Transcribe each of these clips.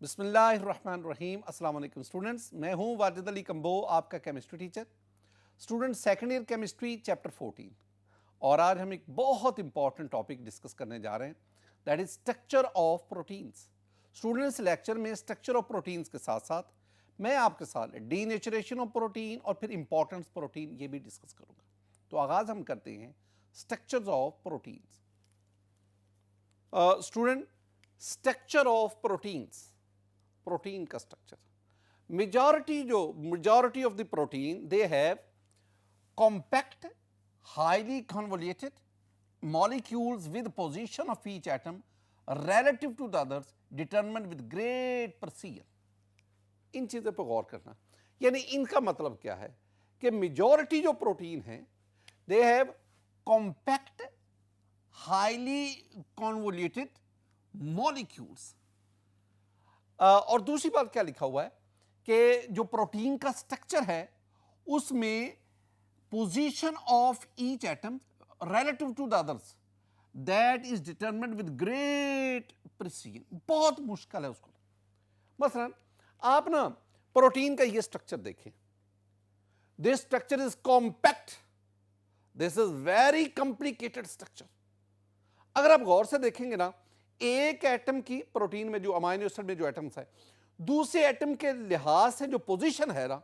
बिस्मिल्लाहिर्रहमानिर्रहीम। अस्सलाम वालेकुम स्टूडेंट्स, मैं हूं वाजिद अली कंबो, आपका chemistry teacher. Student second year chemistry chapter 14 और आज हम एक बहुत इंपॉर्टेंट टॉपिक डिस्कस करने जा रहे हैं, that is structure of proteins. Students, lecture में स्ट्रक्चर ऑफ प्रोटीन्स के साथ साथ मैं आपके साथ डीनेचरेशन ऑफ प्रोटीन और फिर इंपॉर्टेंस प्रोटीन ये भी डिस्कस करूंगा। तो आगाज हम करते हैं structures of proteins. Student, structure of proteins, protein का structure, majority of the protein they have compact highly convoluted molecules with position of each atom relative to the others determined with great precision। इन चीज़ों पर गौर करना, यानी इनका मतलब क्या है कि मेजॉरिटी जो प्रोटीन है दे have compact highly convoluted molecules. और दूसरी बात क्या लिखा हुआ है कि जो प्रोटीन का स्ट्रक्चर है उसमें position of each atom relative to the others that is determined with great precision। बहुत मुश्किल है उसको। मसलन आप ना प्रोटीन का ये स्ट्रक्चर देखें, this structure is compact, this is very complicated structure. अगर आप गौर से देखेंगे ना, एक एटम की प्रोटीन में जो अमाइनो एसिड में जो एटम्स है, दूसरे एटम के लिहाज से जो पोजीशन है ना,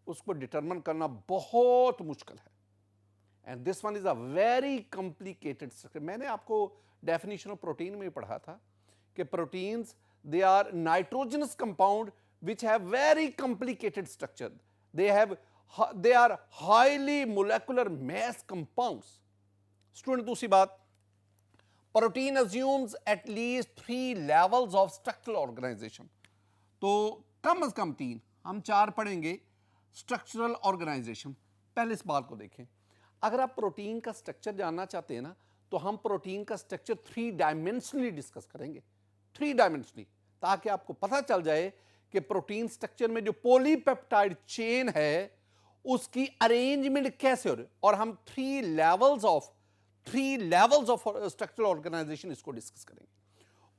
उसको डिटरमिन करना बहुत मुश्किल है। And this one is a very complicated structure. मैंने आपको डेफिनेशन ऑफ प्रोटीन में पढ़ा था कि proteins they are nitrogenous compound which have very complicated structure, they are highly molecular mass compounds. Student, दूसरी बात, protein assumes at least 3 levels of structural organisation. तो कम से कम 3, हम 4 पढ़ेंगे स्ट्रक्चरल ऑर्गेनाइजेशन। पहले इस बात को देखें, अगर आप प्रोटीन का स्ट्रक्चर जानना चाहते हैं ना, तो हम प्रोटीन का स्ट्रक्चर 3 डायमेंशनली डिस्कस करेंगे, 3 डायमेंशनली, ताकि आपको पता चल जाए कि प्रोटीन स्ट्रक्चर में जो पॉलीपेप्टाइड चेन है उसकी अरेंजमेंट कैसे हो रही है। और हम 3 लेवल्स ऑफ स्ट्रक्चरल ऑर्गेनाइजेशन इसको डिस्कस करेंगे।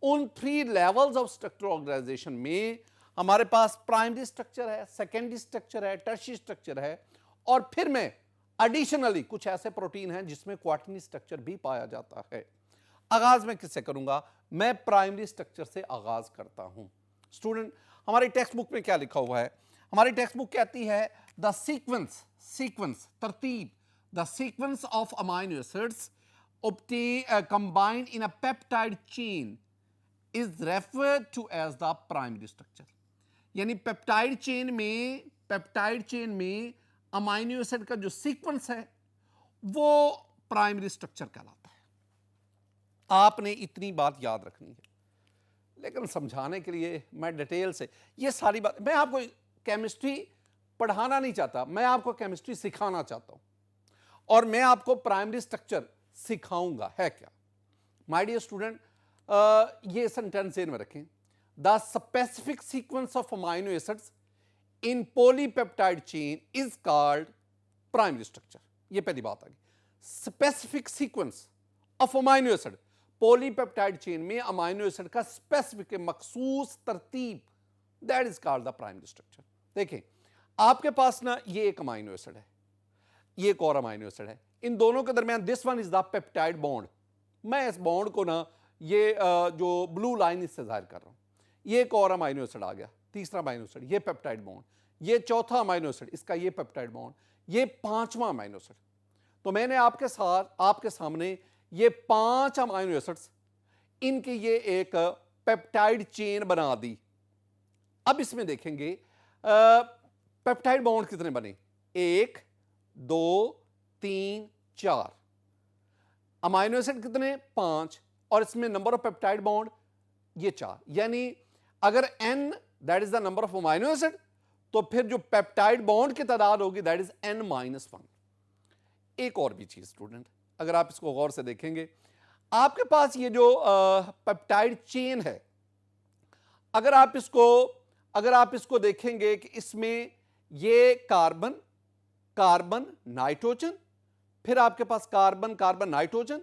उन 3 लेवल्स ऑफ स्ट्रक्चरल ऑर्गेनाइजेशन में हमारे पास प्राइमरी स्ट्रक्चर है, सेकेंडरी स्ट्रक्चर है, टर्शियरी स्ट्रक्चर है, और फिर में एडिशनली कुछ ऐसे प्रोटीन हैं जिसमें क्वाटर्नरी स्ट्रक्चर भी पाया जाता है। आगाज मैं किससे करूंगा? मैं प्राइमरी स्ट्रक्चर से आगाज करता हूं। स्टूडेंट, हमारी टेक्स्ट बुक में क्या लिखा हुआ है? हमारी टेक्स्ट बुक कहती है द सीक्वेंस तरतीब, the sequence of amino acids combined in a peptide chain is referred to as the primary structure. यानी पेप्टाइड चेन में अमाइनो एसिड का जो सीक्वेंस है वो प्राइमरी स्ट्रक्चर कहलाता है। आपने इतनी बात याद रखनी है, लेकिन समझाने के लिए मैं डिटेल से ये सारी बात, मैं आपको केमिस्ट्री पढ़ाना नहीं चाहता, मैं आपको केमिस्ट्री सिखाना चाहता हूं, और मैं आपको प्राइमरी स्ट्रक्चर सिखाऊंगा है क्या। माय डियर स्टूडेंट, ये सेंटेंस में रखें, the specific sequence of amino acids in polypeptide chain is called primary structure। ये पहली बात आ गई। Specific sequence of amino acid, polypeptide chain में अमाइनो एसिड का स्पेसिफिक मखसूस तरतीब, that is called the primary structure. देखें, आपके पास ना ये एक अमाइनो एसिड है, ये एक और अमाइनो एसिड है, इन दोनों के दरमियान this one is the peptide bond. मैं इस बॉन्ड को ना ये जो ब्लू लाइन इससे जाहिर कर रहा हूं। ये एक और अमाइनो एसिड आ गया, तीसरा अमाइनो एसिड, ये पेप्टाइड बॉन्ड, ये चौथा अमाइनो एसिड, इसका ये पेप्टाइड बॉन्ड, ये 5वां अमाइनो एसिड। तो मैंने आपके सामने ये 5 अमाइनो एसिड्स, इनकी ये एक पेप्टाइड चेन बना दी। अब इसमें देखेंगे पेप्टाइड बॉन्ड कितने बने, 1 2 3 4, अमाइनो एसिड कितने, 5, और इसमें नंबर ऑफ पेप्टाइड बॉन्ड ये 4। यानी अगर n that is the number of amino acid, तो फिर जो पेप्टाइड बॉन्ड की तादाद होगी दैट इज n-1। एक और भी चीज स्टूडेंट, अगर आप इसको गौर से देखेंगे, आपके पास ये जो पेप्टाइड चेन है, अगर आप इसको देखेंगे कि इसमें ये कार्बन नाइट्रोजन, फिर आपके पास carbon nitrogen,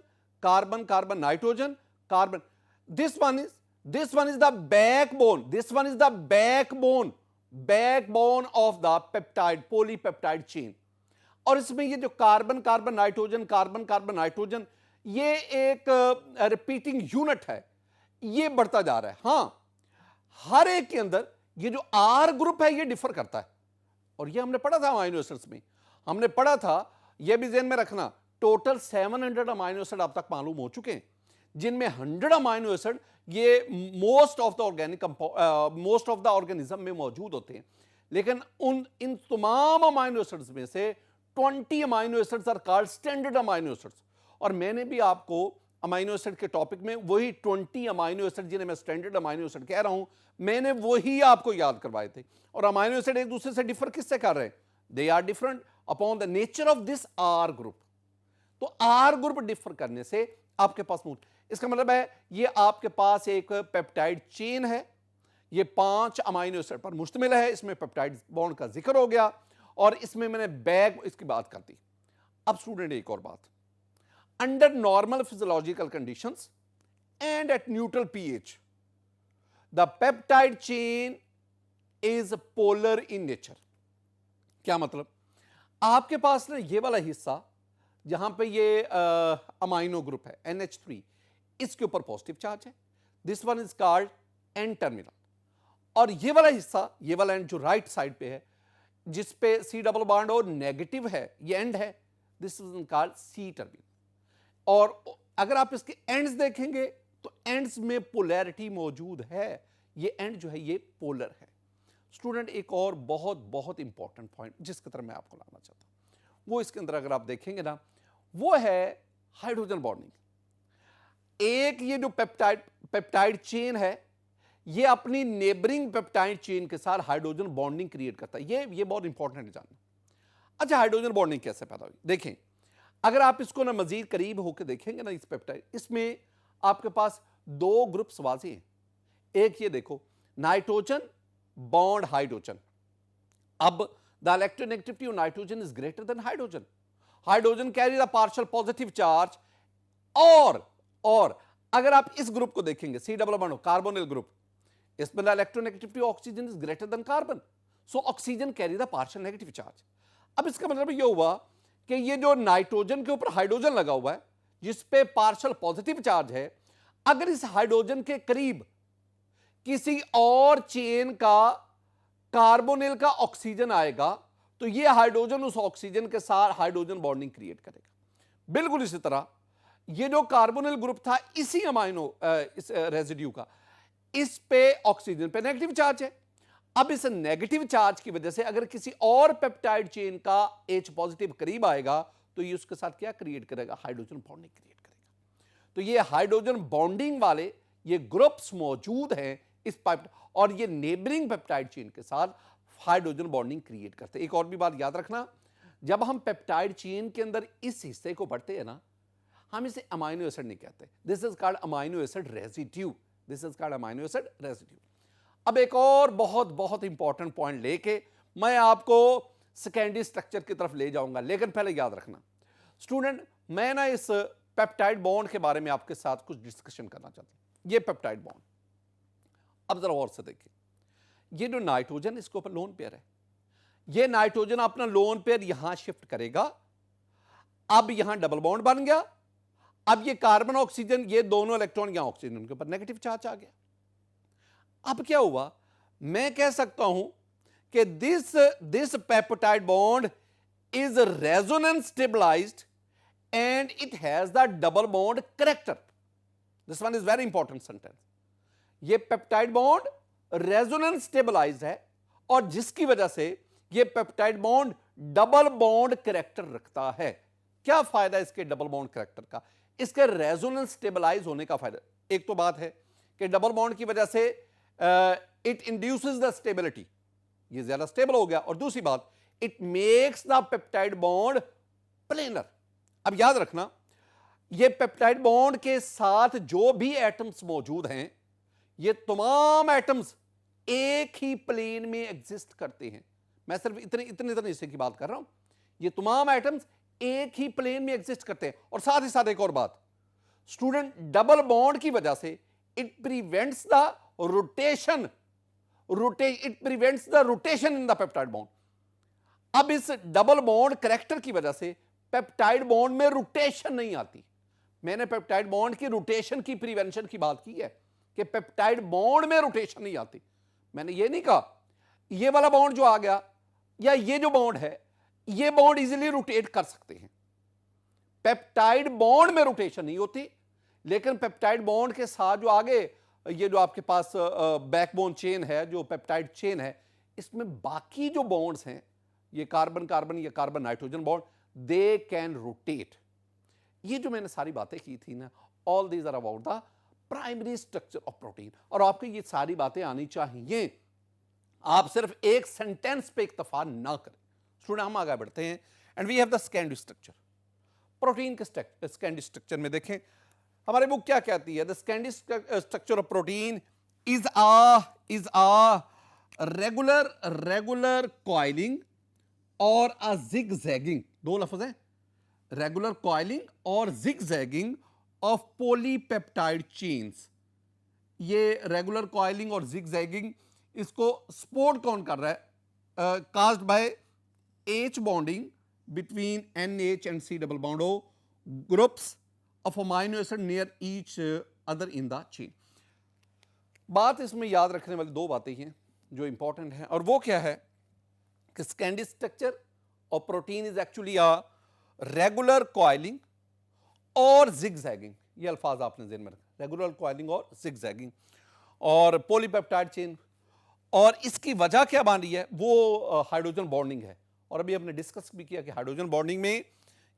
this one is This one is the backbone. This one is the backbone of the peptide, polypeptide chain. और इसमें ये जो carbon carbon nitrogen, carbon carbon nitrogen, ये एक रिपीटिंग यूनिट है, ये बढ़ता जा रहा है। हां, हर एक के अंदर ये जो आर ग्रुप है ये डिफर करता है, और ये हमने पढ़ा था अमाइनो एसिड्स में, हमने पढ़ा था, ये भी ज़हन में रखना, टोटल 700 अमाइनो एसिड अब तक मालूम हो चुके हैं, जिनमें 100 अमाइनो एसिड ये मोस्ट ऑफ द ऑर्गेनिज्म में मौजूद होते हैं। लेकिन इन तमाम अमाइनो एसिड्स में से 20 amino acids are called standard amino acids, और मैंने भी आपको अमाइनो एसिड के टॉपिक में वही 20 अमाइनो एसिड जिन्हें मैं स्टैंडर्ड अमाइनो एसिड कह रहा हूं, मैंने वही आपको याद करवाए थे। और अमाइनो एसिड एक दूसरे से डिफर किससे कर रहे हैं? They are different upon the nature of this R group. तो आर ग्रुप डिफर करने से आपके पास इसका मतलब है ये आपके पास एक पेप्टाइड चेन है, ये 5 अमाइनो एसिड पर मुश्तमिल है, इसमें पेप्टाइड बॉन्ड का जिक्र हो गया, और इसमें मैंने बैग इसकी बात कर दी। अब स्टूडेंट एक और बात, under normal physiological conditions and at neutral pH the peptide chain is polar in nature. क्या मतलब? आपके पास ना ये वाला हिस्सा जहां पे ये अमाइनो ग्रुप है NH3, इसके ऊपर पॉजिटिव चार्ज है, this one is called an terminal, और ये वाला हिस्सा, ये वाला एंड जो राइट साइड पे है जिस पे C डबल बॉन्ड और नेगेटिव है, ये एंड है, this is called C terminal. और अगर आप इसके एंड्स देखेंगे तो एंड्स में पोलैरिटी मौजूद है, ये एंड जो है ये पोलर है। स्टूडेंट एक और बहुत बहुत इंपॉर्टेंट पॉइंट जिसकी तरफ मैं आपको लाना चाहता हूं, वो इसके अंदर अगर आप देखेंगे ना, वो है हाइड्रोजन बॉन्डिंग। एक ये जो पेप्टाइड चेन है, ये अपनी नेबरिंग पेप्टाइड चेन के साथ हाइड्रोजन बॉन्डिंग क्रिएट करता है। ये बहुत इंपॉर्टेंट है जानना। अच्छा, हाइड्रोजन बॉन्डिंग कैसे पैदा हुई? देखें, अगर आप इसको ना मजीद करीब होकर देखेंगे ना, इस पेप्टाइड, इसमें आपके पास 2 ग्रुप्स वाजे हैं। एक ये देखो, नाइट्रोजन बॉन्ड हाइड्रोजन। अब the electronegativity of nitrogen is greater than hydrogen. Hydrogen carry the partial positive charge, और अगर आप इस ग्रुप को देखेंगे, C double bond carbonyl group, इसमें the electronegativity of oxygen is greater than carbon, so oxygen carry the partial negative charge. अब इसका मतलब यह हुआ कि ये जो नाइट्रोजन के ऊपर हाइड्रोजन लगा हुआ है जिस पे पार्शियल पॉजिटिव चार्ज है, अगर इस हाइड्रोजन के करीब किसी और चेन का कार्बोनिल का ऑक्सीजन आएगा तो ये हाइड्रोजन उस ऑक्सीजन के साथ हाइड्रोजन बॉन्डिंग क्रिएट करेगा। बिल्कुल इसी तरह ये जो कार्बोनिल ग्रुप था इसी अमाइनो इस रेजिड्यू का, इस पे ऑक्सीजन पे नेगेटिव चार्ज है। अब इस नेगेटिव चार्ज की वजह से अगर किसी और पेप्टाइड चेन का H पॉजिटिव करीब आएगा तो ये उसके साथ क्या क्रिएट करेगा? हाइड्रोजन बॉन्डिंग क्रिएट करेगा। तो ये हाइड्रोजन बॉन्डिंग वाले ये ग्रुप्स मौजूद हैं इस पाइप, और ये नेबरिंग पेप्टाइड चेन के साथ हाइड्रोजन बॉन्डिंग क्रिएट करते हैं। एक और भी बात याद रखना, जब हम पेप्टाइड चेन के अंदर इस हिस्से को पढ़ते हैं ना, हम इसे अमाइनो एसिड नहीं कहते, this is called amino acid residue, this is called amino acid residue. अब एक और बहुत बहुत इंपॉर्टेंट पॉइंट लेके मैं आपको सेकेंडरी स्ट्रक्चर की तरफ ले जाऊंगा, लेकिन पहले याद रखना स्टूडेंट, मैं ना इस पेप्टाइड बॉन्ड के बारे में आपके साथ कुछ डिस्कशन करना चाहता हूं। ये पेप्टाइड बॉन्ड, अब जरा और से देखिए, ये जो नाइट्रोजन इसके ऊपर लोन पेयर है, ये नाइट्रोजन अपना लोन पेयर यहां शिफ्ट करेगा, अब यहां डबल बॉन्ड बन गया, अब ये कार्बन ऑक्सीजन, ये दोनों इलेक्ट्रॉन यहां ऑक्सीजन के ऊपर नेगेटिव चार्ज आ गया। अब क्या हुआ? मैं कह सकता हूं कि this peptide bond is resonance stabilised and it has the double bond character. This one is very important sentence. ये पेप्टाइड बॉन्ड रेजोनेंस स्टेबलाइज्ड है और जिसकी वजह से ये peptide bond double bond character रखता है। क्या फायदा इसके डबल बॉन्ड कैरेक्टर का? इसके रेजोनेंस स्टेबलाइज होने का फायदा, एक तो बात है कि डबल बॉन्ड की वजह से इट इंड्यूसेस द स्टेबिलिटी, ये ज्यादा स्टेबल हो गया, और दूसरी बात it makes the peptide bond planar. अब याद रखना, ये पेप्टाइड बॉन्ड के साथ जो भी एटम्स मौजूद हैं, ये तमाम एटम्स एक ही प्लेन में एग्जिस्ट करते हैं। मैं सिर्फ इतने हिस्से की बात कर रहा हूं। ये तमाम एटम्स एक ही प्लेन में एग्जिस्ट करते हैं। और साथ ही साथ एक और बात स्टूडेंट, डबल बॉन्ड की वजह से It prevents the rotation. It prevents the rotation in the peptide bond. अब इस डबल बॉन्ड करेक्टर की वजह से पेप्टाइड बॉन्ड में रोटेशन नहीं आती। मैंने पेप्टाइड बॉन्ड की रोटेशन की प्रिवेंशन की बात की है कि पेप्टाइड बॉन्ड में रोटेशन नहीं आती। मैंने ये नहीं कहा ये वाला बॉन्ड जो आ गया या ये जो बॉन्ड है ये बॉन्ड इजीली रोटेट कर सकते हैं। पेप्टाइड बॉन्ड में रोटेशन नहीं होती, लेकिन पेप्टाइड बॉन्ड के साथ जो आगे ये जो आपके पास बैकबोन चेन है, जो पेप्टाइड चेन है, इसमें बाकी जो बॉन्ड्स हैं, ये कार्बन कार्बन या carbon nitrogen bond, they can rotate. ये जो मैंने सारी बातें की थी ना, all these are about the primary structure of protein. और आपको ये सारी बातें आनी चाहिए, आप सिर्फ एक सेंटेंस पे इक्तफा ना करें। स्टूडेंट हम आगे बढ़ते हैं and we have the secondary structure. Protein के सेकेंडरी स्ट्रक्चर में देखें हमारी बुक क्या कहती है, the secondary structure of protein is a regular coiling or a zigzagging, दो लफ्ज हैं, रेगुलर कॉइलिंग और जिगजैगिंग ऑफ पॉलीपेप्टाइड चेन्स। ये रेगुलर कॉइलिंग और जिगजैगिंग इसको सपोर्ट कौन कर रहा है, caused by H bonding between NH and C double bond O groups of amino acid near each other in the chain. बात इसमें याद रखने वाली दो बातें हैं जो इंपॉर्टेंट हैं, और वो क्या है कि secondary structure of protein is actually a regular coiling और जिगजैगिंग। ये अल्फाज आपने ज़हन में रखा, रेगुलर कॉइलिंग और जिगजैगिंग और पॉलीपेप्टाइड चेन। और इसकी वजह क्या बन रही है, वो हाइड्रोजन बॉन्डिंग है। और अभी हमने डिस्कस भी किया कि हाइड्रोजन बॉन्डिंग में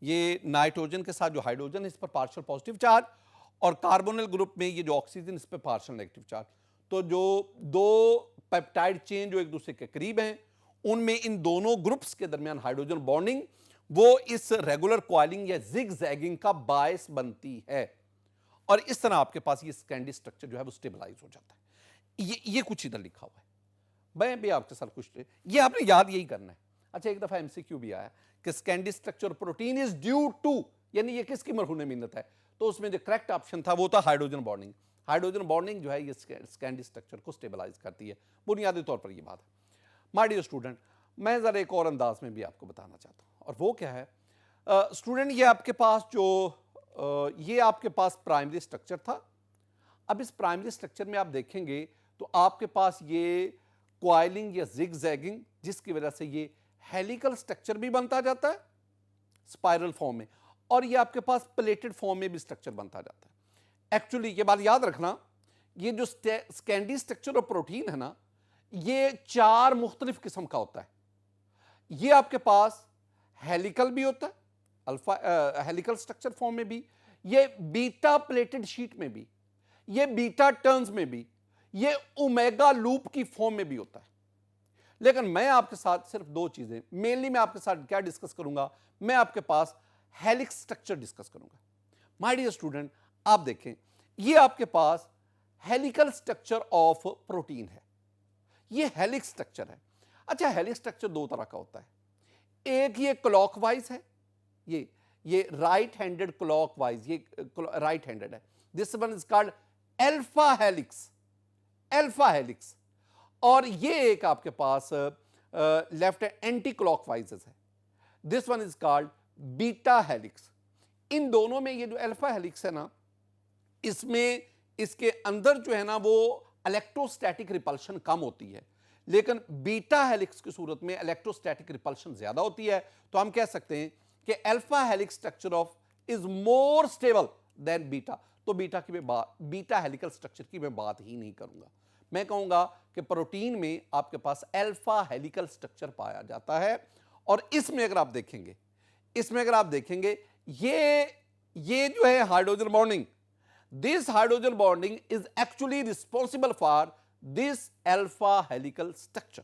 ये नाइट्रोजन के साथ जो हाइड्रोजन है इस पर पार्शियल पॉजिटिव चार्ज, और कार्बोनिल ग्रुप में ये जो ऑक्सीजन इस पर पार्शियल नेगेटिव चार्ज। तो जो दो पेप्टाइड चेन जो एक दूसरे के करीब हैं, उनमें इन दोनों ग्रुप्स के दरमियान हाइड्रोजन बॉन्डिंग वो इस रेगुलर कॉइलिंग या जिगजैगिंग का बायस बनती है, और इस तरह आपके पास ये सेकेंडरी स्ट्रक्चर जो है वो स्टेबलाइज हो जाता है। ये कुछ इधर लिखा हुआ है, मैं भी आपके साथ कुछ, ये आपने याद यही करना है। अच्छा, एक दफा एमसीक्यू भी आया कि secondary structure protein is due to, यानी ये किसकी मरहून मिन्नत है, तो उसमें जो करेक्ट ऑप्शन था वो था हाइड्रोजन बॉन्डिंग। हाइड्रोजन बॉन्डिंग जो है ये सेकेंडरी स्ट्रक्चर को स्टेबलाइज करती है, बुनियादी तौर पर ये बात है। माय डियर स्टूडेंट, मैं जरा एक और अंदाज में भी आपको बताना चाहता हूं, और वो क्या है स्टूडेंट, ये आपके पास जो ये आपके पास प्राइमरी स्ट्रक्चर था। अब इस प्राइमरी स्ट्रक्चर में आप देखेंगे तो आपके पास ये कॉइलिंग या जिगजैगिंग, जिसकी वजह से ये हेलिकल स्ट्रक्चर भी बनता जाता है स्पाइरल फॉर्म में, और ये आपके पास प्लेटेड फॉर्म में भी स्ट्रक्चर बनता जाता है। एक्चुअली ये बात याद रखना, ये जो सेकेंडरी स्ट्रक्चर ऑफ प्रोटीन है ना, ये चार मुख्तलिफ किस्म का होता है। ये आपके पास हेलिकल भी होता है, अल्फा हेलिकल स्ट्रक्चर फॉर्म में भी, ये बीटा प्लेटेड शीट में भी, ये बीटा टर्न्स में भी, ये ओमेगा लूप की फॉर्म में भी होता है। लेकिन मैं आपके साथ सिर्फ दो चीजें मेनली मैं आपके साथ क्या डिस्कस करूंगा, मैं आपके पास हेलिक्स स्ट्रक्चर डिस्कस करूंगा। माय डियर स्टूडेंट, आप देखें ये आपके पास हेलिकल स्ट्रक्चर ऑफ प्रोटीन है, ये हेलिक्स स्ट्रक्चर है। अच्छा, हेलिक्स स्ट्रक्चर दो तरह का होता है, एक ये क्लॉकवाइज है, ये राइट हैंडेड क्लॉकवाइज, ये राइट हैंडेड है, this one is called alpha helix, alpha helix. और ये एक आपके पास लेफ्ट एंटी क्लॉकवाइज है, this one is called beta helix. इन दोनों में ये जो अल्फा हेलिक्स है ना, इसमें इसके अंदर जो है ना वो इलेक्ट्रोस्टैटिक रिपल्शन कम होती है, लेकिन बीटा हेलिक्स की सूरत में इलेक्ट्रोस्टैटिक रिपल्शन ज्यादा होती है। तो हम कह सकते हैं कि alpha helix structure of is more stable then beta. तो बीटा हेलिकल स्ट्रक्चर की मैं बात ही नहीं करूंगा, मैं कहूंगा कि प्रोटीन में आपके पास अल्फा हेलिकल स्ट्रक्चर पाया जाता है। और इसमें अगर आप देखेंगे ये जो है hydrogen bonding, this hydrogen bonding is actually responsible for this alpha helical structure.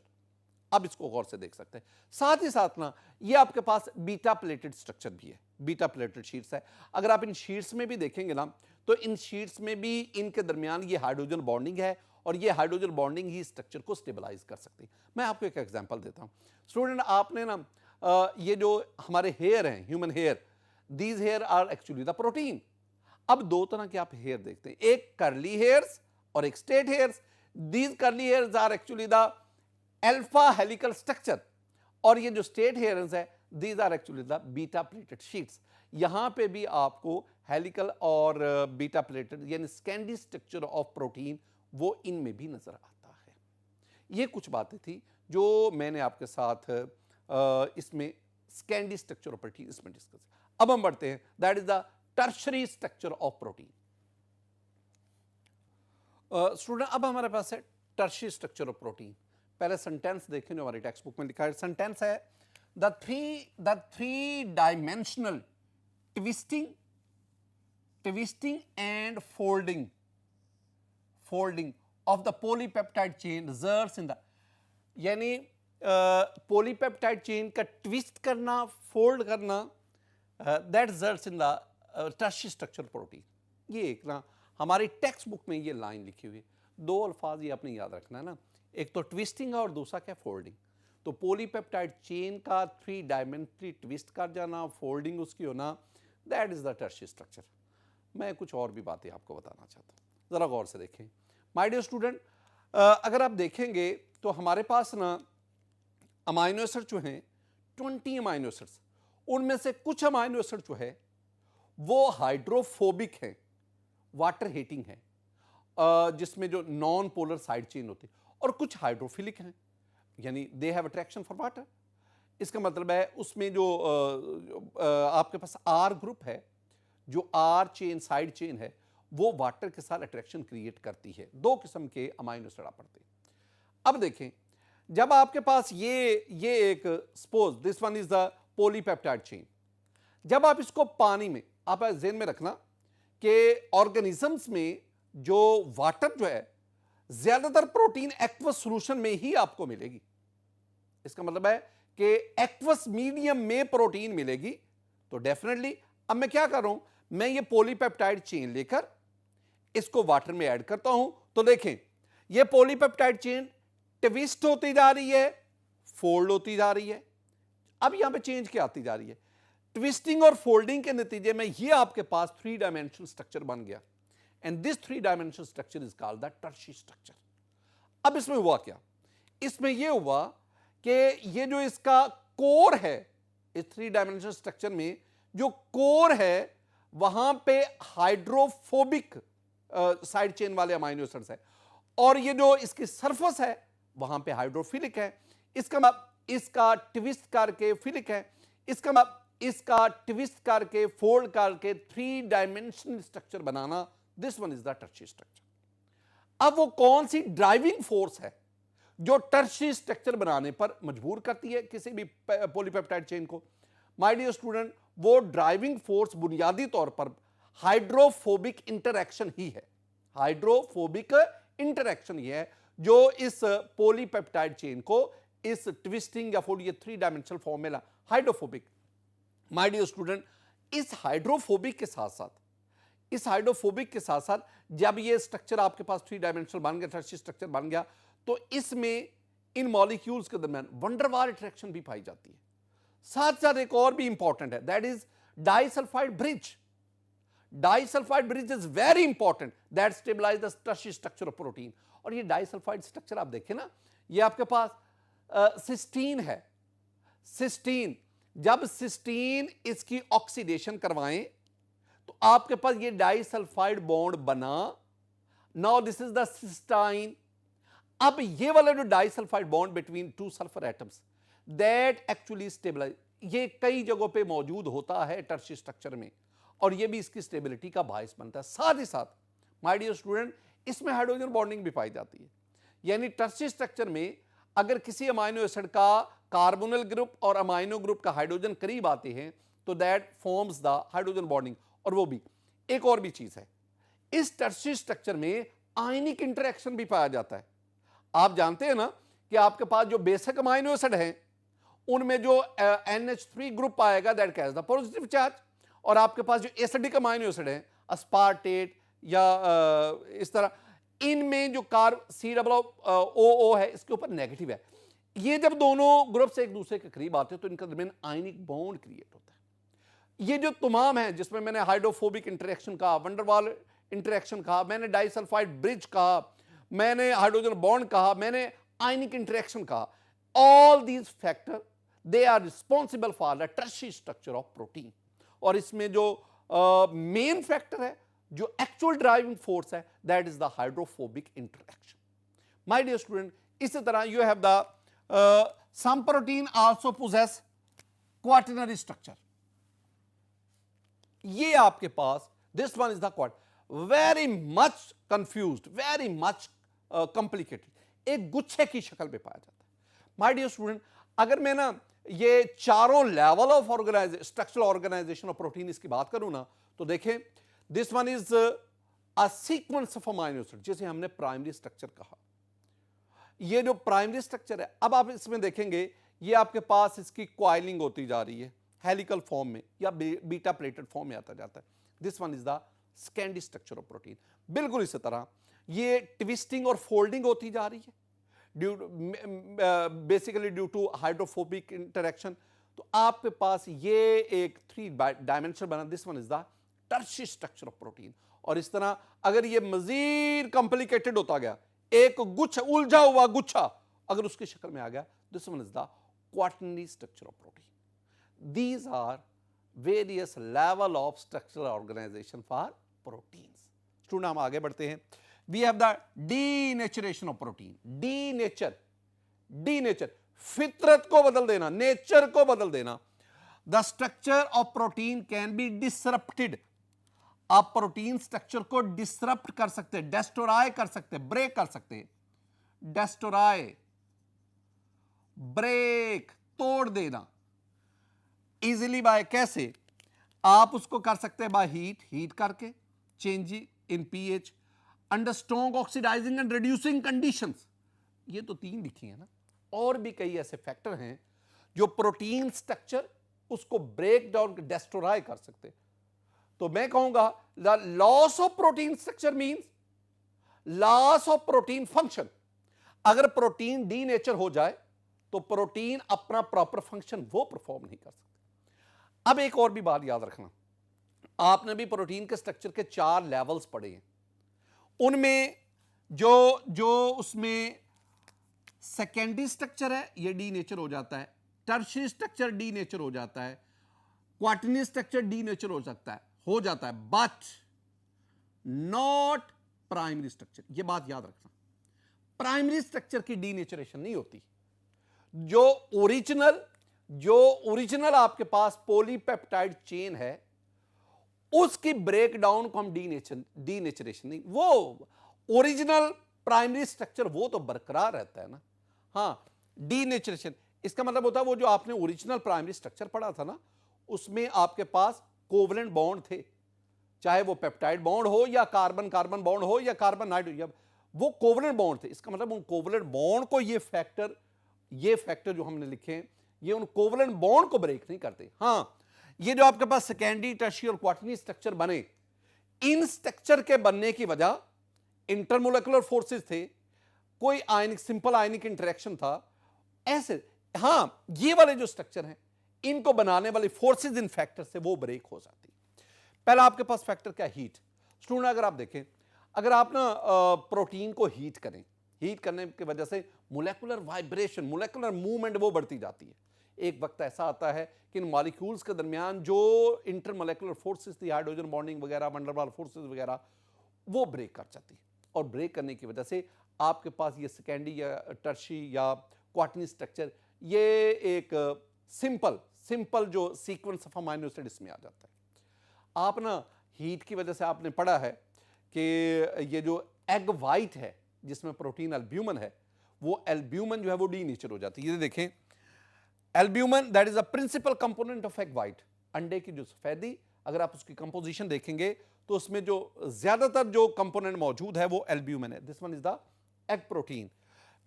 अब इसको गौर से देख सकते हैं। साथ ही साथ ना ये आपके पास बीटा प्लेटेड स्ट्रक्चर भी है, बीटा प्लेटेड शीट्स है। अगर आप इन शीट्स में भी देखेंगे ना, तो इन शीट्स में भी इनके दरमियान ये हाइड्रोजन बॉन्डिंग है, और ये हाइड्रोजन बॉन्डिंग ही स्ट्रक्चर को स्टेबलाइज कर सकती है। मैं आपको एक एग्जांपल देता हूं स्टूडेंट, आपने ना ये जो हमारे हेयर हैं, human hair, these hair are actually the protein. अब दो तरह के आप हेयर देखते हैं, एक कर्ली हेयर्स और एक straight hairs. These curly hairs are actually the alpha helical structure, और ये जो स्ट्रेट हेयर्स है these are actually the beta pleated sheets. यहां पे भी आपको हेलिकल और बीटा प्लेटेड यानी स्कैंडी स्ट्रक्चर ऑफ प्रोटीन वो इनमें भी नजर आता है। ये कुछ बातें थी जो मैंने आपके साथ इसमें स्कैंडी स्ट्रक्चर ऑफ प्रोटीन इसमें डिस्कस। अब हम बढ़ते हैं, that is the tertiary structure of protein. Student अब हमारे पास है टर्शरी स्ट्रक्चर ऑफ प्रोटीन। पहले सेंटेंस देखें जो हमारी टेक्स्ट बुक में लिखा है। सेंटेंस है the three dimensional twisting and folding of the polypeptide chain results in the, यानी पॉलीपेप्टाइड चेन का ट्विस्ट करना, फोल्ड करना, that results in the tertiary structure protein. ये एक ना हमारी टेक्स्ट बुक में ये लाइन लिखी हुई है। दो अल्फाज ये आपने याद रखना है ना, एक तो ट्विस्टिंग और दूसरा क्या, फोल्डिंग। तो पॉलीपेप्टाइड चेन का 3 डायमेंशनली ट्विस्ट कर जाना, फोल्डिंग उसकी होना, that is the tertiary structure. मैं कुछ और भी बातें आपको बताना चाहता हूँ, जरा गौर से देखें माय डियर स्टूडेंट। अगर आप देखेंगे तो हमारे पास ना अमाइनो एसिड जो हैं 20 अमाइनो एसिड्स, उनमें से कुछ अमाइनो एसिड जो है वो हाइड्रोफोबिक हैं, वाटर हीटिंग है, जिसमें जो नॉन पोलर साइड चेन होती है, और कुछ हाइड्रोफिलिक हैं यानी they have attraction for water. इसका मतलब है उसमें जो आपके पास आर ग्रुप है, जो आर चेन साइड चेन है, वो वाटर के साथ अट्रैक्शन क्रिएट करती है। दो किस्म के अमाइनो एसिड आप पढ़ते हैं। अब देखें, जब आपके पास ये एक suppose this one is the polypeptide chain, जब आप इसको पानी में, आप ज़हन में रखना कि ऑर्गेनिजम्स में जो वाटर जो है ज्यादातर प्रोटीन एक्वस सॉल्यूशन में ही आपको मिलेगी। इसका मतलब है कि एक्वस मीडियम में प्रोटीन मिलेगी। तो डेफिनेटली अब मैं क्या कर रहा हूं, मैं ये पॉलीपेप्टाइड चेन लेकर इसको वाटर में ऐड करता हूं, तो देखें ये पॉलीपेप्टाइड चेन ट्विस्ट होती जा रही है, फोल्ड होती जा रही है। अब यहां पे चेंज क्या आती जा रही है, ट्विस्टिंग और फोल्डिंग के नतीजे में ये आपके पास 3 डायमेंशनल स्ट्रक्चर बन गया, and this 3 dimensional structure is called the tertiary structure. अब इसमें हुआ क्या, इसमें यह हुआ कि ये जो इसका कोर है, इस 3 डायमेंशनल स्ट्रक्चर में जो कोर है वहां पे हाइड्रोफोबिक साइड चेन वाले अमाइनो एसिड्स है, और ये जो इसकी सरफेस है वहां पे हाइड्रोफिलिक है। इसका ट्विस्ट करके फिलिक है, इसका ट्विस्ट करके फोल्ड करके 3 dimensional structure banana, this one is the tertiary structure. अब वो कौन सी ड्राइविंग फोर्स है जो टर्शरी स्ट्रक्चर बनाने पर मजबूर करती है किसी भी पॉलीपेप्टाइड चेन को? माय डियर स्टूडेंट, वो ड्राइविंग फोर्स बुनियादी तौर पर हाइड्रोफोबिक इंटरैक्शन ही है। हाइड्रोफोबिक इंटरैक्शन ही है जो इस पॉलीपेप्टाइड चेन को इस ट्विस्टिंग या फोल्ड, ये 3 dimensional formula hydrophobic. My dear student, इस हाइड्रोफोबिक के साथ साथ जब ये स्ट्रक्चर आपके पास 3 डायमेंशनल बन गया, टर्शरी स्ट्रक्चर बन गया, तो इसमें इन मॉलिक्यूल्स के दरमियान वंडरवाल अट्रैक्शन भी पाई जाती है। साथ साथ एक और भी इंपॉर्टेंट है, that is disulphide bridge. Disulphide bridge is very important that stabilise the tertiary structure of protein. और ये डाइसल्फाइड स्ट्रक्चर आप देखें ना, ये आपके पास सिस्टीन है। सिस्टीन, जब सिस्टीन इसकी ऑक्सीडेशन करवाएं तो आपके पास ये डाइसल्फाइड बॉन्ड बना। Now this is the cystine. अब ये वाला जो disulphide bond between 2 sulphur atoms, that actually stabilise, ये कई जगहों पे मौजूद होता है टर्शरी स्ट्रक्चर में, और ये भी इसकी स्टेबिलिटी का बायस बनता है। साथ ही साथ माय डियर स्टूडेंट, इसमें हाइड्रोजन बॉन्डिंग भी पाई जाती है। यानी टर्शरी स्ट्रक्चर में अगर किसी अमाइनो एसिड का कार्बोनिल ग्रुप और अमाइनो ग्रुप का हाइड्रोजन करीब आते हैं तो that forms the hydrogen bonding. और वो भी एक और भी चीज है, इस टर्शरी स्ट्रक्चर में आयनिक इंटरेक्शन भी पाया जाता है। आप जानते हैं ना कि आपके पास जो बेसिक अमाइनो एसिड हैं उनमें जो NH3 ग्रुप आएगा that carries the positive charge, और आपके पास जो एसिडिक अमाइनो एसिड हैं अस्पार्टेट या इस तरह, इनमें जो COO है इसके ऊपर नेगेटिव है। ये जब दोनों ग्रुप्स एक दूसरे के करीब आते हैं तो इनका दरमियान आयनिक बॉन्ड क्रिएट होता है। ये जो तमाम है जिसमें मैंने हाइड्रोफोबिक इंटरेक्शन कहा, वंडरवाल इंटरेक्शन कहा, मैंने डाइसल्फाइड ब्रिज कहा, मैंने हाइड्रोजन बॉन्ड कहा, मैंने आयनिक इंटरेक्शन कहा, all these factor they are responsible for the tertiary structure of protein. और इसमें जो मेन फैक्टर है, जो एक्चुअल ड्राइविंग फोर्स है, that is the hydrophobic interaction. My dear student, इसी तरह you have the some protein also possess quaternary structure. ये आपके पास this one is the quat, very much confused, very much complicated, एक गुच्छे की शक्ल में पाया जाता है। माय डियर स्टूडेंट, अगर मैं ना ये चारों level of organisation, structural organisation of protein इसकी बात करूं ना, तो देखें this one is a sequence of amino acid, जिसे हमने प्राइमरी स्ट्रक्चर कहा। ये जो प्राइमरी स्ट्रक्चर है, अब आप इसमें देखेंगे ये आपके पास इसकी क्वाइलिंग होती जा रही है हेलिकल फॉर्म में या बीटा प्लेटेड फॉर्म में आता जाता है। This one is the Scandi structure of protein. बिल्कुल इसी तरह ये ट्विस्टिंग और फोल्डिंग होती जा रही है basically due to hydrophobic interaction. तो आपके पास ये एक 3 डायमेंशन बना, this one is the tertiary structure of protein. और इस तरह अगर ये मजीद कॉम्प्लिकेटेड होता गया, एक गुच्छा, उलझा हुआ गुच्छा अगर उसकी शक्ल में आ गया, this one is the quaternary structure of protein. These are various level of structural organization for proteins. Student हम आगे बढ़ते हैं। We have the denaturation of protein. Denature, फितरत को बदल देना, नेचर को बदल देना। The structure of protein can be disrupted. आप प्रोटीन स्ट्रक्चर को डिसरप्ट कर सकते हैं, डेस्ट्रॉय कर सकते हैं, ब्रेक कर सकते हैं। डेस्ट्रॉय, ब्रेक, तोड़ देना इजिली बाय, कैसे? आप उसको कर सकते हैं बाय हीट करके, change in pH, under strong oxidising and reducing conditions. ये तो 3 लिखी है ना, और भी कई ऐसे फैक्टर हैं जो प्रोटीन स्ट्रक्चर उसको ब्रेक डाउन, डेस्ट्रॉय कर सकते हैं। तो मैं कहूंगा the loss of protein structure means loss of protein function. अगर प्रोटीन डीनेचर हो जाए तो प्रोटीन अपना प्रॉपर फंक्शन वो परफॉर्म नहीं कर सकता। अब एक और भी बात याद रखना, आपने भी प्रोटीन के स्ट्रक्चर के 4 लेवल्स पढ़े हैं। उनमें जो उसमें सेकेंडरी स्ट्रक्चर है ये डीनेचर हो जाता है, टर्शियरी स्ट्रक्चर डीनेचर हो जाता है, क्वाटरनरी स्ट्रक्चर डीनेचर हो जाता है, बट नॉट प्राइमरी स्ट्रक्चर। ये बात याद रखना, प्राइमरी स्ट्रक्चर की डीनेचरेशन नहीं होती। जो ओरिजिनल आपके पास पॉलीपेप्टाइड चेन है उसकी ब्रेकडाउन को हम डीनेचरेशन नहीं, वो ओरिजिनल प्राइमरी स्ट्रक्चर वो तो बरकरार रहता है ना। हाँ, डीनेचरेशन इसका मतलब होता है वो जो आपने ओरिजिनल प्राइमरी स्ट्रक्चर पढ़ा था ना, उसमें आपके पास कोवलेंट बॉन्ड थे, चाहे वो पेप्टाइड बॉन्ड हो या कार्बन कार्बन बॉन्ड हो या कार्बन नाइट्रोजन, वो कोवलेंट बॉन्ड थे। इसका मतलब उन कोवलेंट बॉन्ड को ये फैक्टर जो हमने लिखे हैं ये उन कोवलेंट बॉन्ड को ब्रेक नहीं करते। हाँ, ये जो आपके पास सेकेंडरी, टर्शियरी और क्वाटरनरी स्ट्रक्चर बने, इन स्ट्रक्चर के बनने की वजह इंटरमोलेकुलर फोर्सेस थे, कोई आयनिक, सिंपल आयनिक इंटरेक्शन था, ऐसे। हाँ, ये वाले जो स्ट्रक्चर हैं इनको बनाने वाले फोर्सेस इन फैक्टर से वो ब्रेक हो जाती है। पहला आपके पास फैक्टर क्या? हीट। स्टूडेंट अगर आप देखें, अगर आप ना प्रोटीन को हीट करें, हीट करने की वजह से मोलेकुलर वाइब्रेशन, मोलेकुलर मूवमेंट वो बढ़ती जाती है। एक वक्त ऐसा आता है कि इन मॉलिक्यूल्स के दरमियान जो इंटरमोलेकुलर फोर्सेस थी, हाइड्रोजन बॉन्डिंग वगैरह, वंडरवाल फोर्सेस वगैरह, वो ब्रेक कर जाती है। और ब्रेक करने की वजह से आपके पास ये सेकेंडरी या टर्शियरी या क्वाटरनरी स्ट्रक्चर, ये एक सिंपल जो सीक्वेंस ऑफ अमीनो एसिड इसमें आ जाता है। आप ना हीट की वजह से आपने पढ़ा है कि ये जो एग वाइट है जिसमें प्रोटीन एल्ब्यूमिन है, वो एल्ब्यूमिन जो है वो डीनेचर हो जाती है। ये देखें, albumin that is a principal component of egg white. अंडे की जो सफेदी, अगर आप उसकी कंपोजिशन देखेंगे तो उसमें जो ज्यादातर जो कंपोनेंट मौजूद है वो एल्ब्यूमिन है। This one is the egg protein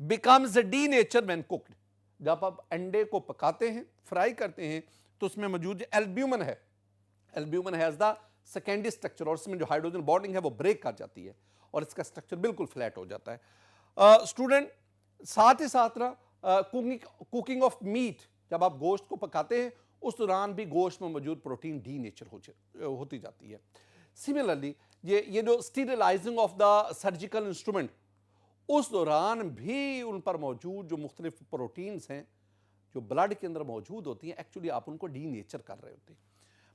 becomes denature when cooked. जब आप अंडे को पकाते हैं, फ्राई करते हैं, तो उसमें मौजूद एल्ब्यूमिन है। Albumin has the secondary structure, और इसमें जो हाइड्रोजन बॉन्डिंग है वो ब्रेक कर जाती है और इसका स्ट्रक्चर बिल्कुल फ्लैट हो जाता है। स्टूडेंट साथ ही साथ ना कुकिंग ऑफ मीट, जब आप गोश्त को पकाते हैं उस दौरान भी गोश्त में मौजूद प्रोटीन डीनेचर होती जाती है। सिमिलरली ये जो स्टीरिलाइजिंग ऑफ द सर्जिकल इंस्ट्रूमेंट, उस दौरान भी उन पर मौजूद जो मुख्तलिफ प्रोटीन्स हैं जो ब्लड के अंदर मौजूद होती हैं, एक्चुअली आप उनको डीनेचर कर रहे होते हैं।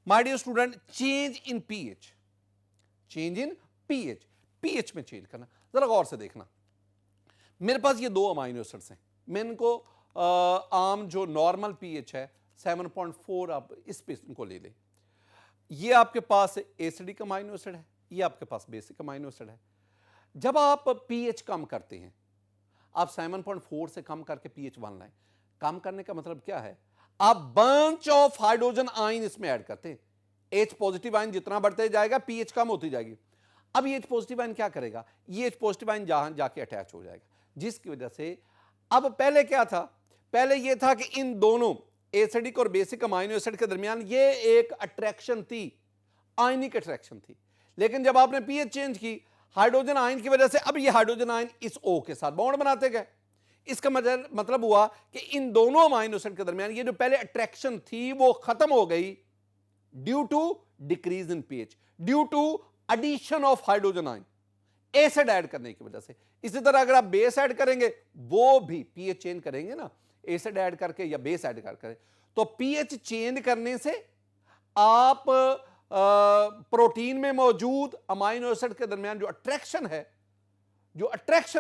My dear student, change in pH, change in pH, pH में चेंज करना, जरा गौर से देखना। मेरे पास ये दो अमाइनो एसिड्स हैं, मैं इनको आम जो नॉर्मल पीएच है 7.4 आप इस पे इनको ले लें। ये आपके पास एसिडिक अमाइनो एसिड है, ये आपके पास बेसिक अमाइनो एसिड है। जब आप पीएच कम करते हैं, आप 7.4 से कम करके पीएच 1 लाएं। कम करने का मतलब क्या है? आप बंच ऑफ हाइड्रोजन आयन इसमें ऐड करते हैं। एच पॉजिटिव आयन जितना बढ़ते जाएगा पीएच कम होती जाएगी। अब ये एच पॉजिटिव आयन क्या करेगा? ये एच पॉजिटिव आयन जहां जाके अटैच हो जाएगा, जिसकी वजह से अब पहले क्या था? पहले ये था कि इन दोनों एसिडिक और बेसिक अमाइनो एसिड के दरमियान ये एक अट्रैक्शन थी, आयनिक अट्रैक्शन थी। लेकिन जब आपने पीएच चेंज की हाइड्रोजन आयन की वजह से, अब ये हाइड्रोजन आयन इस O के साथ बॉन्ड बनाते गए। इसका मतलब हुआ कि इन दोनों अमाइनो एसिड के दरमियान ये जो पहले अट्रैक्शन थी वो खत्म हो गई due to decrease in pH, due to addition of hydrogen ion, acid add करने की वजह से। इसी तरह अगर आप बेस ऐड करेंगे, वो भी पीएच चेंज करेंगे ना, एसिड ऐड करके या बेस ऐड करके, तो पीएच चेंज करने से आप प्रोटीन में मौजूद अमाइनो एसिड के दरमियान जो अट्रैक्शन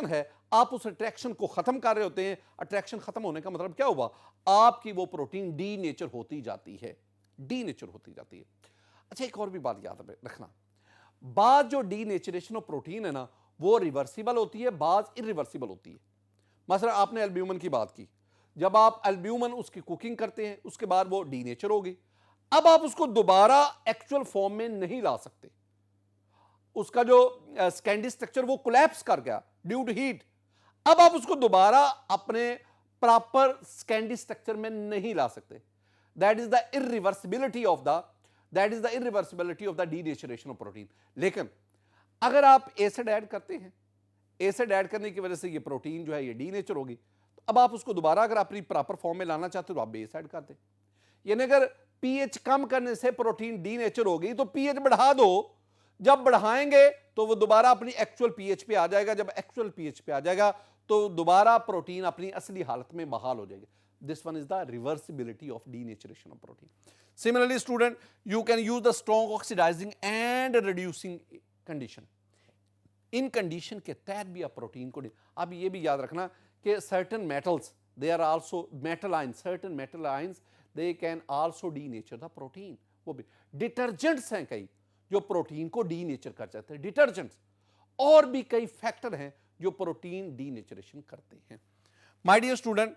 है, आप उस अट्रैक्शन को खत्म कर रहे होते हैं। अट्रैक्शन खत्म होने का मतलब क्या हुआ? आपकी वो प्रोटीन डीनेचर होती जाती है, डीनेचर होती जाती है। अच्छा, एक और भी बात याद रखना, बात जो डीनेचरेशन ऑफ प्रोटीन है ना, वो रिवर्सिबल होती है, बात इरिवर्सिबल होती है। मसलन आपने एल्ब्यूमिन की बात की, जब आप एल्ब्यूमिन उसकी कुकिंग करते हैं, उसके बाद वो डीनेचर होगी। अब आप उसको दोबारा एक्चुअल फॉर्म में नहीं ला सकते, उसका जो स्कैंडी स्ट्रक्चर वो कोलैप्स कर गया ड्यू टू हीट। अब आप उसको दोबारा अपने प्रॉपर स्कैंडी स्ट्रक्चर में नहीं ला सकते। That is the irreversibility of the denaturation of protein. लेकिन अगर आप एसिड ऐड करते हैं, एसिड ऐड करने की वजह से ये प्रोटीन जो है ये डीनेचर होगी, तो अब आप उसको दोबारा अगर अपनी प्रॉपर फॉर्म में लाना चाहते हो तो आप बेस ऐड कर दें। यानी अगर पीएच कम करने से प्रोटीन डीनेचर हो गई तो पीएच बढ़ा दो, जब बढ़ाएंगे तो वो दोबारा अपनी एक्चुअल पीएच पे आ जाएगा। जब एक्चुअल पीएच पे आ जाएगा तो दोबारा प्रोटीन अपनी असली हालत में बहाल हो जाएगी। This one is the reversibility of denaturation of protein. Similarly student, you can use the strong oxidising and reducing condition. इन कंडीशन के तहत भी आप प्रोटीन को, अब ये भी याद रखना कि certain metals, they are also metal ions, certain metal ions they can also denature the protein. वो भी डिटर्जेंट्स हैं कई जो प्रोटीन को डीनेचर कर जाते हैं, डिटर्जेंट्स। और भी कई फैक्टर हैं जो प्रोटीन डीनेचरेशन करते हैं। माय डियर स्टूडेंट,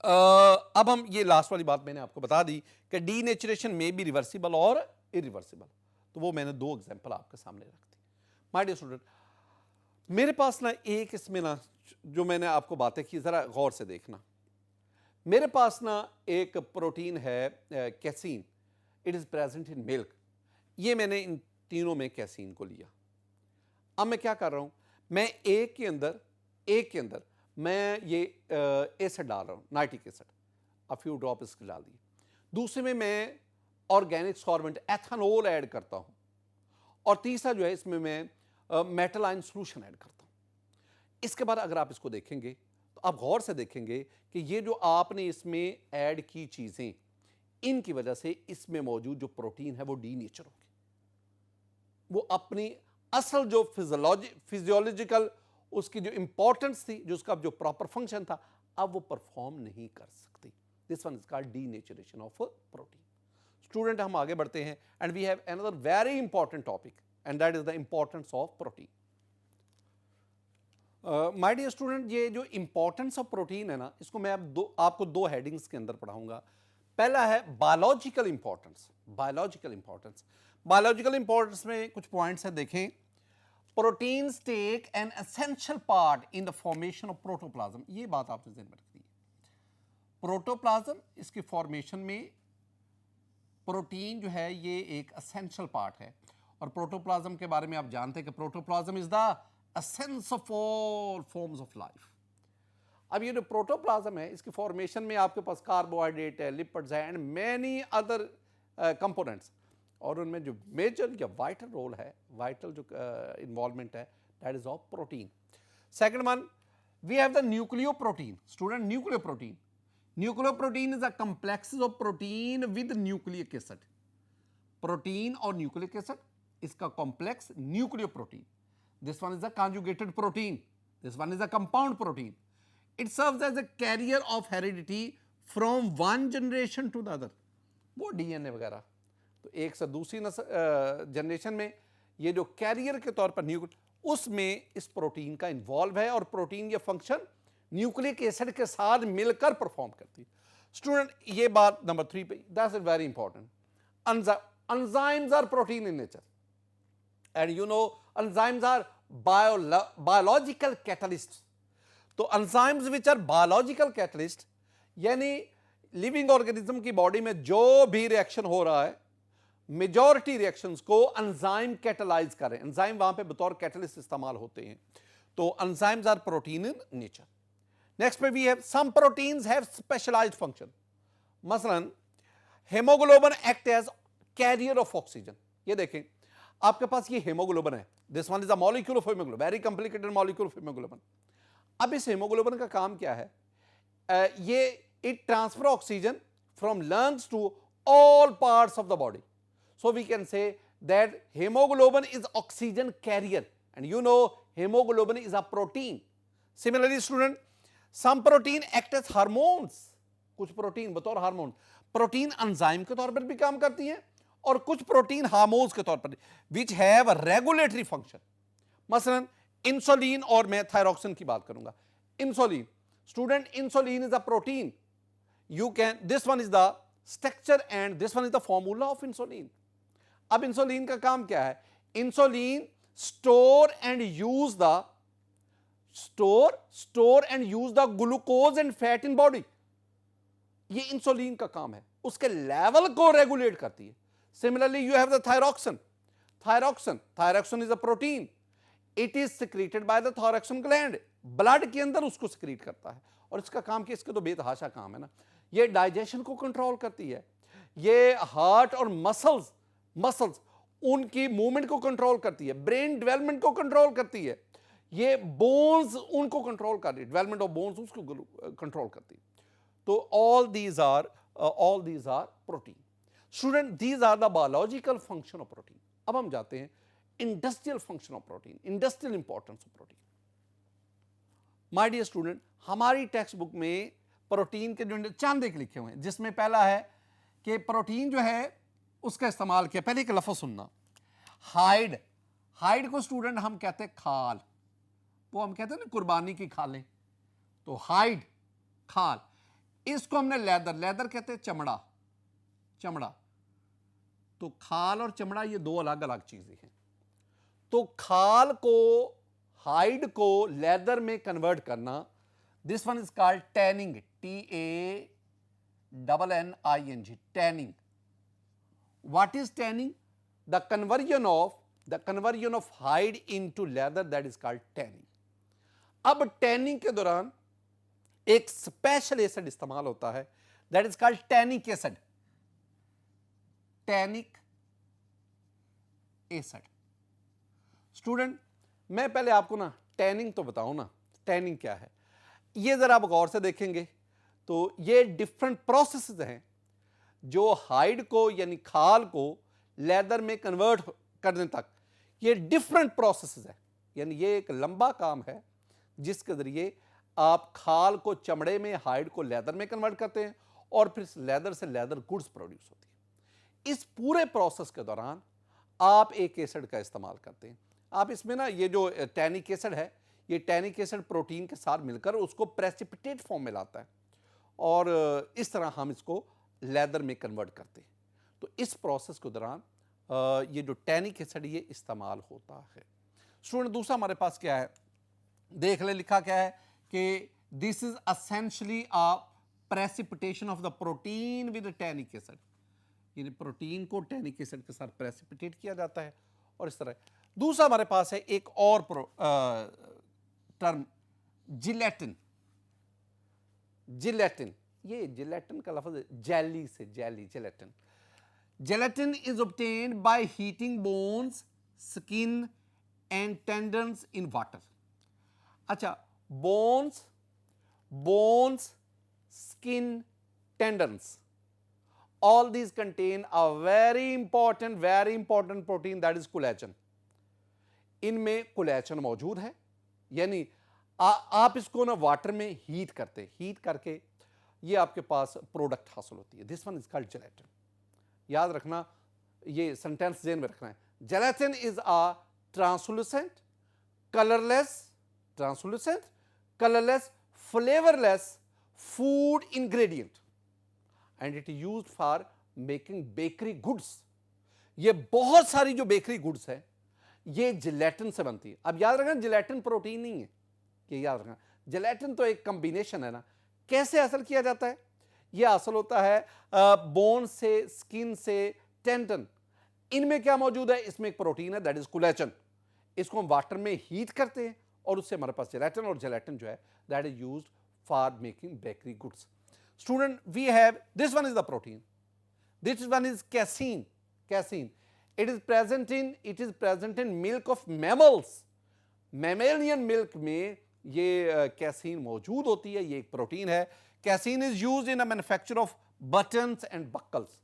अब हम ये लास्ट वाली बात मैंने आपको बता दी कि डीनेचरेशन में भी रिवर्सिबल और इरिवर्सिबल, तो वो मैंने दो एग्जांपल आपके सामने रख दी। माय डियर स्टूडेंट, मेरे पास ना एक इसमें ना जो मैंने आपको बातें की, जरा गौर से देखना। मेरे पास ना एक प्रोटीन है casein, it is present in milk. ये मैंने इन तीनों में कैसीन को लिया। अब मैं क्या कर रहा हूं, मैं एक के अंदर मैं ये एसिड डाल रहा हूं, nitric acid, a few drop इसके डाल दिए। दूसरे में मैं ऑर्गेनिक सॉल्वेंट एथेनॉल ऐड करता हूं, और तीसरा जो है इसमें मैं मेटल आयन सॉल्यूशन ऐड करता हूं। इसके बाद अगर आप इसको देखेंगे तो आप गौर से देखेंगे कि ये जो आपने इसमें ऐड की चीजें, इनकी वजह से इसमें मौजूद जो प्रोटीन है वो डीनेचर होगी। वो अपनी असल जो फिजियोलॉजिकल उसकी जो इंपॉर्टेंस थी, जो उसका जो प्रॉपर फंक्शन था, अब वो परफॉर्म नहीं कर सकती। This one is called denaturation of protein. Student, हम आगे बढ़ते हैं and we have another very important topic and that is the importance of protein. My dear student, ये जो इंपॉर्टेंस ऑफ प्रोटीन है ना, इसको मैं अब आपको दो हेडिंग्स के अंदर पढ़ाऊंगा। पहला है बायोलॉजिकल इंपॉर्टेंस। बायोलॉजिकल इंपॉर्टेंस में कुछ पॉइंट्स हैं, देखें। Proteins take an essential part in the formation of protoplasm. ये बात आपने ध्यान में रखनी है। प्रोटोप्लाज्म, इसकी फॉर्मेशन में प्रोटीन जो है ये एक एसेंशियल पार्ट है। और प्रोटोप्लाज्म के बारे में आप जानते हैं कि protoplasm is the essence of all forms of life. अब ये जो प्रोटोप्लाज्म है, इसकी फॉर्मेशन में आपके पास कार्बोहाइड्रेट है, लिपिड्स है एंड मैनी अदर कंपोनेंट्स, और उनमें जो मेजर या वाइटल रोल है, वाइटल जो इन्वॉल्वमेंट है, that is of protein. Second one, we have the nucleoprotein. Student, nucleoprotein, nucleoprotein is a complex of protein with nucleic acid. Protein और nucleic acid, इसका complex nucleoprotein. This one is a conjugated protein, this one is a compound protein. It serves as a carrier of heredity from one generation to the other. वो DNA वगैरह, तो एक से दूसरी generation में ये जो कैरियर के तौर पर उसमें इस प्रोटीन का इन्वॉल्व है, और प्रोटीन ये फंक्शन न्यूक्लिक एसिड के साथ मिलकर परफॉर्म करती है. स्टूडेंट, ये बात नंबर 3 पे, that's very important. Enzymes are protein in nature, and you know enzymes are biological catalysts. तो enzymes which are biological catalyst, यानी लिविंग ऑर्गेनिज्म की बॉडी में जो भी रिएक्शन हो रहा है, मेजॉरिटी रिएक्शंस को एंजाइम कैटलाइज करें. एंजाइम वहां पे बतौर कैटलिस्ट इस्तेमाल होते हैं. तो enzymes are protein in nature. Next पे we have some proteins have specialised function. मसलन haemoglobin act as career of oxygen. ये देखें, आपके पास ये हेमोग्लोबिन है, this one is a molecule of haemoglobin, very complicated molecule of haemoglobin. अब इस हेमोग्लोबिन का काम क्या है? ये it transfer oxygen from lungs to all parts of the body. So we can say that haemoglobin is oxygen carrier, and you know haemoglobin is a protein. Similarly student, some protein act as hormones. कुछ protein बतौर hormone, protein enzyme के तौर पर भी काम करती हैं, और कुछ प्रोटीन हार्मोन्स के तौर पर विच हैव रेगुलेटरी फंक्शन. मसलन इंसुलिन, और मैं थायरॉक्सिन की बात करूंगा. Insulin, student, insulin is a protein. You can, this one is the structure and this one is the formula of insulin. अब इंसुलिन का काम क्या है? Insulin store and use the glucose and fat in body. ये insulin का काम है, उसके लेवल को रेगुलेट करती है. Similarly you have the thyroxine. Thyroxine is a protein. It is secreted by the thyroxine gland. Blood के अंदर उसको सिक्रीट करता है, और इसका काम क्या? इसके तो बेतहाशा काम है ना. ये डाइजेशन को कंट्रोल करती है, ये हार्ट और मसल्स उनकी मूवमेंट को कंट्रोल करती है, ब्रेन डेवलपमेंट को कंट्रोल करती है, ये बोन्स उनको कंट्रोल करती है, डेवलपमेंट ऑफ बोन्स उसको कंट्रोल करती है. तो all these are protein. Student, these are the biological function of protein. अब हम जाते हैं industrial function of protein, industrial importance of protein. My dear student, हमारी टेक्स्ट बुक में प्रोटीन के जो चंद एक लिखे हुए हैं, जिसमें पहला है कि प्रोटीन जो है उसका इस्तेमाल किया. पहले एक लफ्ज़ सुनना, हाइड को स्टूडेंट हम कहते हैं खाल. वो हम कहते हैं ना कुर्बानी की खालें, तो हाइड खाल. इसको हमने लेदर कहते हैं चमड़ा. तो खाल और चमड़ा ये दो अलग अलग चीजें हैं. तो खाल को, हाइड को लेदर में कन्वर्ट करना, this one is called tanning, TANNING, tanning. What is tanning? The conversion of hide into leather, that is called tanning. अब टैनिंग के दौरान एक स्पेशल एसिड इस्तेमाल होता है, that is called tannic acid. Student, मैं पहले आपको ना टैनिंग तो बताऊं ना, टैनिंग क्या है. ये जरा आप गौर से देखेंगे तो ये डिफरेंट प्रोसेसेस हैं जो हाइड को यानी खाल को लेदर में कन्वर्ट करने तक, ये डिफरेंट प्रोसेसेस है. यानी ये एक लंबा काम है जिसके जरिए आप खाल को चमड़े में, हाइड को लेदर में कन्वर्ट करते हैं, और फिर लेदर से लेदर गुड्स प्रोड्यूस होती है. इस पूरे प्रोसेस के दौरान आप एक एसिड का इस्तेमाल करते हैं. आप इसमें ना ये जो टैनिक एसिड है, ये टैनिक एसिड प्रोटीन के साथ मिलकर उसको प्रेसिपिटेट फॉर्म में लाता है, और इस तरह हम इसको लेदर में कन्वर्ट करते हैं. तो इस प्रोसेस के दौरान ये जो टैनिक एसिड ये इस्तेमाल होता है. स्टूडेंट, दूसरा हमारे पास क्या है, देख ले, लिखा क्या है कि this is essentially a precipitation of the protein with tannic acid. यानी प्रोटीन को टैनिक एसिड के साथ प्रेसिपिटेट किया जाता है, और इस तरह. दूसरा हमारे पास है एक और टर्म, जिलेटिन. जिलेटिन, ये जिलेटिन का लफ्ज जेली से, jelly, gelatin. Gelatin is obtained by heating bones, skin and tendons in water. अच्छा, bones, skin, tendons, all these contain a very important protein, that is collagen. इनमें collagen मौजूद है, यानी आप इसको ना वाटर में हीट करते, हीट करके ये आपके पास प्रोडक्ट हासिल होती है। This one is called gelatin. याद रखना, ये सेंटेंस जेन में रखना है। Gelatin is a translucent, colourless, flavourless food ingredient and it is used for making bakery goods. ये बहुत सारी जो बेकरी गुड्स है ये जिलेटिन से बनती है। अब याद रखना, जिलेटिन प्रोटीन नहीं है, ये याद रखना। जिलेटिन तो एक कॉम्बिनेशन है ना। कैसे हासिल किया जाता है? यह हासिल होता है बोन से, स्किन से, टेंडन। इनमें क्या मौजूद है? इसमें एक प्रोटीन है, दैट इज कोलेजन। इसको हम वाटर में हीट करते हैं और उससे हमारे पास जिलेटिन, और जिलेटिन जो है that is used for making bakery goods. Student, we have this one is the protein, this one is casein. Casein, it is present in milk of mammals. Mammalian milk में ये casein मौजूद होती है, ये एक protein है। Casein is used in a manufacture of buttons and buckles.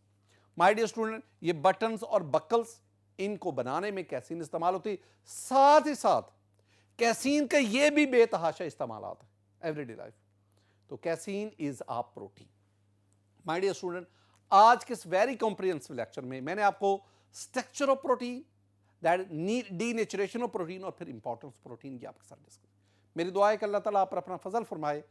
My dear student, ये buttons और बक्कल्स, इनको बनाने में कैसीन इस्तेमाल होती है। साथ ही साथ कैसीन का ये भी बेतहाशा इस्तेमाल आता है एवरीडे लाइफ। तो casein is a protein. My dear student, आज के इस वेरी कॉम्प्रिहेंसिव लेक्चर में मैंने आपको structure of protein, that denaturation of protein, और फिर इंपॉर्टेंस प्रोटीन की आपके साथ डिस्कस। मेरी दुआ है कि अल्लाह ताला आप पर अपना फजल फरमाए।